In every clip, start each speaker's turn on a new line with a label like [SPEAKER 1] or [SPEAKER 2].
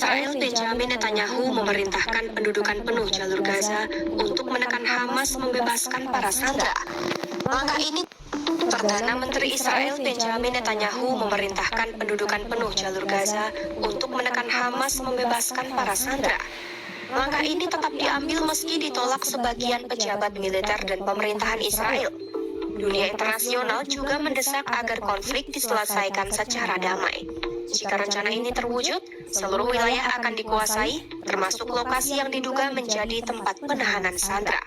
[SPEAKER 1] Israel Benjamin Netanyahu memerintahkan pendudukan penuh jalur Gaza untuk menekan Hamas membebaskan para sandera. Langkah ini Perdana Menteri Israel Benjamin Netanyahu memerintahkan pendudukan penuh jalur Gaza untuk menekan Hamas membebaskan para sandera. Langkah ini tetap diambil meski ditolak sebagian pejabat militer dan pemerintahan Israel. Dunia internasional juga mendesak agar konflik diselesaikan secara damai. Jika rencana ini terwujud, seluruh wilayah akan dikuasai, termasuk lokasi yang diduga menjadi tempat penahanan sandera.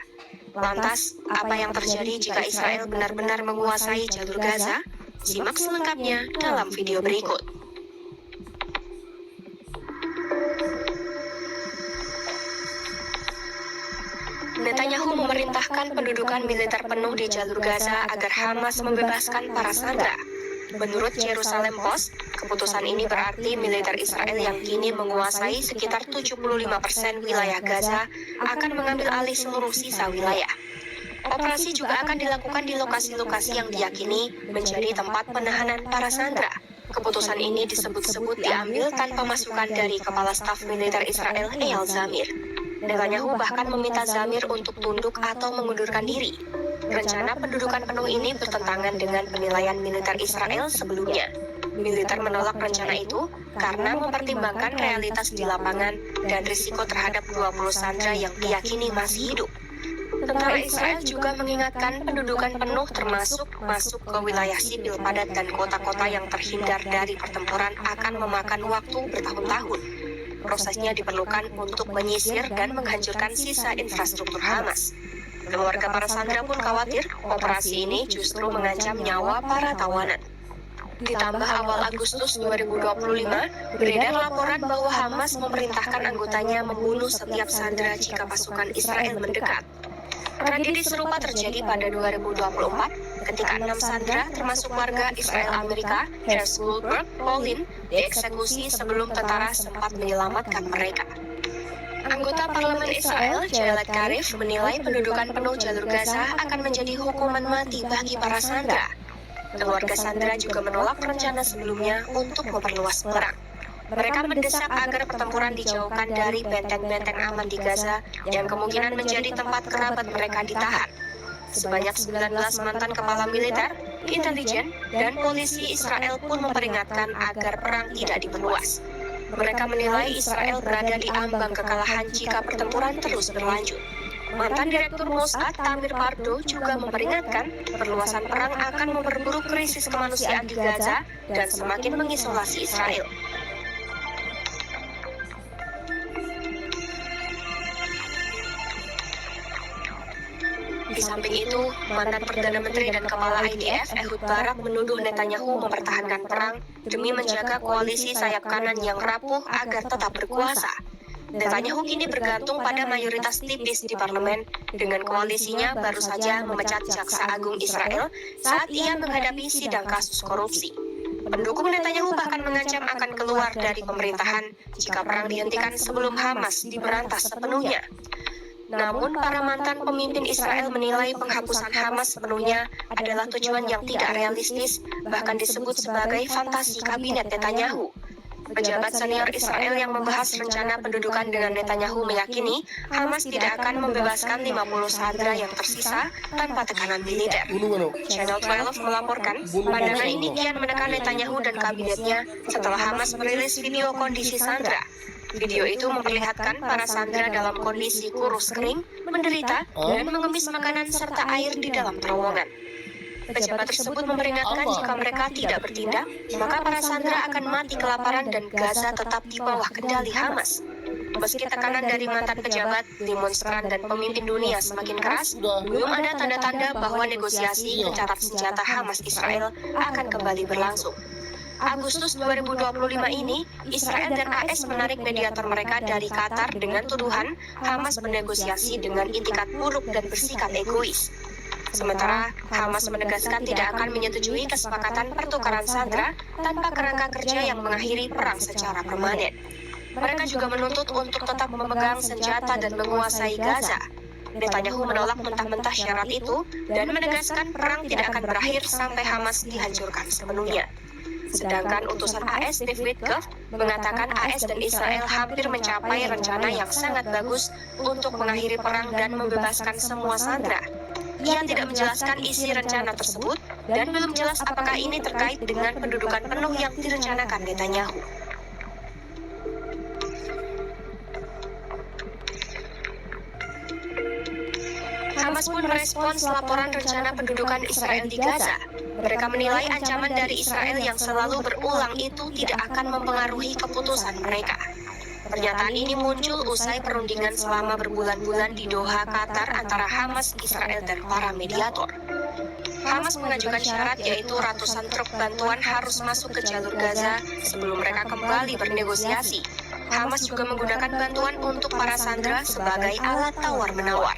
[SPEAKER 1] Lantas, apa yang terjadi jika Israel benar-benar menguasai jalur Gaza? Simak selengkapnya dalam video berikut. Netanyahu memerintahkan pendudukan militer penuh di jalur Gaza agar Hamas membebaskan para sandera. Menurut Jerusalem Post, keputusan ini berarti militer Israel yang kini menguasai sekitar 75% wilayah Gaza akan mengambil alih seluruh sisa wilayah. Operasi juga akan dilakukan di lokasi-lokasi yang diyakini menjadi tempat penahanan para sandera. Keputusan ini disebut-sebut diambil tanpa masukan dari Kepala Staf Militer Israel Eyal Zamir. Netanyahu bahkan meminta Zamir untuk tunduk atau mengundurkan diri. Rencana pendudukan penuh ini bertentangan dengan penilaian militer Israel sebelumnya. Militer menolak rencana itu karena mempertimbangkan realitas di lapangan dan risiko terhadap 20 sandera yang diyakini masih hidup. Tentara Israel juga mengingatkan pendudukan penuh termasuk masuk ke wilayah sipil padat dan kota-kota yang terhindar dari pertempuran akan memakan waktu bertahun-tahun. Prosesnya diperlukan untuk menyisir dan menghancurkan sisa infrastruktur Hamas. Keluarga para sandera pun khawatir operasi ini justru mengancam nyawa para tawanan. Ditambah awal Agustus 2025, beredar laporan bahwa Hamas memerintahkan anggotanya membunuh setiap sandera jika pasukan Israel mendekat. Tragedi serupa terjadi pada 2024 ketika 6 sandera termasuk warga Israel Amerika, Herz Goldberg, Pauline, dieksekusi sebelum tentara sempat menyelamatkan mereka. Anggota Parlemen Israel, Jared Karif, menilai pendudukan penuh jalur Gaza akan menjadi hukuman mati bagi para sandera. Keluarga sandera juga menolak rencana sebelumnya untuk memperluas perang. Mereka mendesak agar pertempuran dijauhkan dari benteng-benteng aman di Gaza yang kemungkinan menjadi tempat kerabat mereka ditahan. Sebanyak 19 mantan kepala militer, intelijen, dan polisi Israel pun memperingatkan agar perang tidak diperluas. Mereka menilai Israel berada di ambang kekalahan jika pertempuran terus berlanjut. Mantan Direktur Mossad Tamir Pardo juga memperingatkan perluasan perang akan memperburuk krisis kemanusiaan di Gaza dan semakin mengisolasi Israel. Di samping itu, mantan Perdana Menteri dan Kepala IDF Ehud Barak menuduh Netanyahu mempertahankan perang demi menjaga koalisi sayap kanan yang rapuh agar tetap berkuasa. Netanyahu kini bergantung pada mayoritas tipis di parlemen, dengan koalisinya baru saja memecat Jaksa Agung Israel saat ia menghadapi sidang kasus korupsi. Pendukung Netanyahu bahkan mengancam akan keluar dari pemerintahan jika perang dihentikan sebelum Hamas diberantas sepenuhnya. Namun, para mantan pemimpin Israel menilai penghapusan Hamas sepenuhnya adalah tujuan yang tidak realistis, bahkan disebut sebagai fantasi kabinet Netanyahu. Pejabat senior Israel yang membahas rencana pendudukan dengan Netanyahu meyakini Hamas tidak akan membebaskan 50 sandera yang tersisa tanpa tekanan militer. Channel 12 melaporkan, pandangan ini kian menekan Netanyahu dan kabinetnya setelah Hamas merilis video kondisi sandera. Video itu memperlihatkan para sandera dalam kondisi kurus kering, menderita, dan mengemis makanan serta air di dalam terowongan. Pejabat tersebut memperingatkan jika mereka tidak bertindak, maka para sandera akan mati kelaparan dan Gaza tetap di bawah kendali Hamas. Meski tekanan dari mantan pejabat, demonstran, dan pemimpin dunia semakin keras, belum ada tanda-tanda bahwa negosiasi gencatan senjata Hamas Israel akan kembali berlangsung. Agustus 2025 ini, Israel dan AS menarik mediator mereka dari Qatar dengan tuduhan Hamas bernegosiasi dengan itikat buruk dan bersikap egois. Sementara, Hamas menegaskan tidak akan menyetujui kesepakatan pertukaran sandera tanpa kerangka kerja yang mengakhiri perang secara permanen. Mereka juga menuntut untuk tetap memegang senjata dan menguasai Gaza. Netanyahu menolak mentah-mentah syarat itu dan menegaskan perang tidak akan berakhir sampai Hamas dihancurkan sepenuhnya. Sedangkan utusan AS Steve Witkoff mengatakan AS dan Israel hampir mencapai rencana yang sangat bagus untuk mengakhiri perang dan membebaskan semua sandera. Ia tidak menjelaskan isi rencana tersebut dan belum jelas apakah ini terkait dengan pendudukan penuh yang direncanakan Netanyahu. Hamas pun merespons laporan rencana pendudukan Israel di Gaza. Mereka menilai ancaman dari Israel yang selalu berulang itu tidak akan mempengaruhi keputusan mereka. Pernyataan ini muncul usai perundingan selama berbulan-bulan di Doha, Qatar antara Hamas, Israel, dan para mediator. Hamas mengajukan syarat yaitu ratusan truk bantuan harus masuk ke jalur Gaza sebelum mereka kembali bernegosiasi. Hamas juga menggunakan bantuan untuk para sandera sebagai alat tawar-menawar.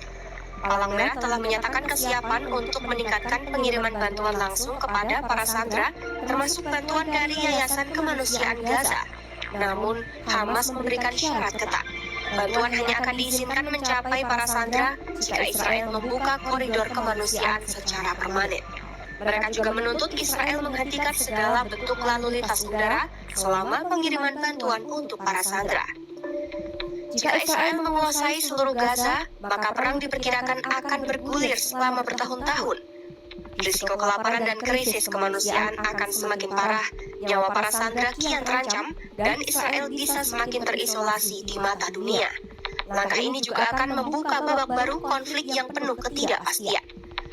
[SPEAKER 1] Palang Merah telah menyatakan kesiapan untuk meningkatkan pengiriman bantuan langsung kepada para sandera, termasuk bantuan dari Yayasan Kemanusiaan Gaza. Namun, Hamas memberikan syarat ketat. Bantuan hanya akan diizinkan mencapai para sandera jika Israel membuka koridor kemanusiaan secara permanen. Mereka juga menuntut Israel menghentikan segala bentuk lalu lintas udara selama pengiriman bantuan untuk para sandera. Jika Israel menguasai seluruh Gaza, maka perang diperkirakan akan bergulir selama bertahun-tahun. Risiko kelaparan dan krisis kemanusiaan akan semakin parah, nyawa para sandera kian terancam, dan Israel bisa semakin terisolasi di mata dunia. Langkah ini juga akan membuka babak baru konflik yang penuh ketidakpastian.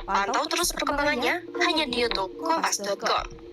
[SPEAKER 1] Pantau terus perkembangannya hanya di YouTube Kompas.com.